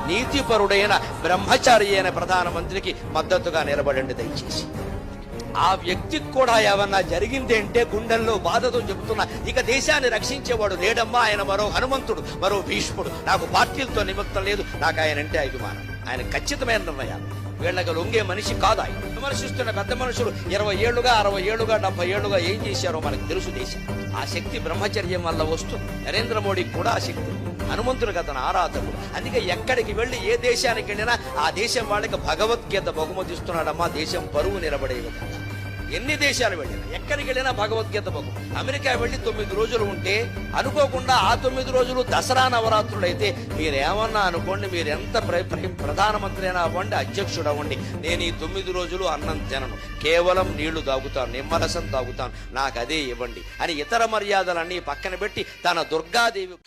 నీతిపరుడైన బ్రహ్మచారి అయిన ప్రధానమంత్రికి మద్దతుగా నిలబడండి దయచేసి. ఆ వ్యక్తికి కూడా ఏమన్నా జరిగింది అంటే గుండెల్లో బాధతో చెబుతున్నా, ఇక దేశాన్ని రక్షించేవాడు లేడమ్మా, ఆయన మరో హనుమంతుడు, మరో భీష్ముడు. నాకు పార్టీలతో నిమిత్తం లేదు, నాకు ఆయన అంటే అభిమానం. ఆయన ఖచ్చితమైన నిర్ణయాలు, వీళ్ళకి లొంగే మనిషి కాదు ఆయన. విమర్శిస్తున్న పెద్ద మనుషులు 20 ఏళ్లుగా 60 ఏళ్లుగా 70 ఏళ్లుగా ఏం చేశారో మనకు తెలుసు. దేశం ఆ శక్తి బ్రహ్మచర్యం వల్ల వస్తుంది. నరేంద్ర మోడీకి కూడా ఆ శక్తి, హనుమంతుడికి అతను ఆరాధకుడు. అందుకే ఎక్కడికి వెళ్ళి ఏ దేశానికి వెళ్ళినా ఆ దేశం వాళ్ళకి భగవద్గీత బహుమతిస్తున్నాడమ్మా, దేశం పరువు నిలబడే విధంగా. ఎన్ని దేశాలు వెళ్ళినా ఎక్కడికి వెళ్ళినా భగవద్గీత బహుమతి. అమెరికా వెళ్ళి 9 రోజులు ఉంటే అనుకోకుండా ఆ 9 రోజులు దసరా నవరాత్రులు అయితే మీరేమన్నా అనుకోండి, మీరు ఎంత ప్రధానమంత్రి అయినా అవ్వండి, అధ్యక్షుడు అవ్వండి, నేను ఈ 9 రోజులు అన్నం తినను, కేవలం నీళ్లు తాగుతాను, నిమ్మరసం తాగుతాను, నాకు అదే ఇవ్వండి అని ఇతర మర్యాదలన్నీ పక్కన పెట్టి తన దుర్గాదేవి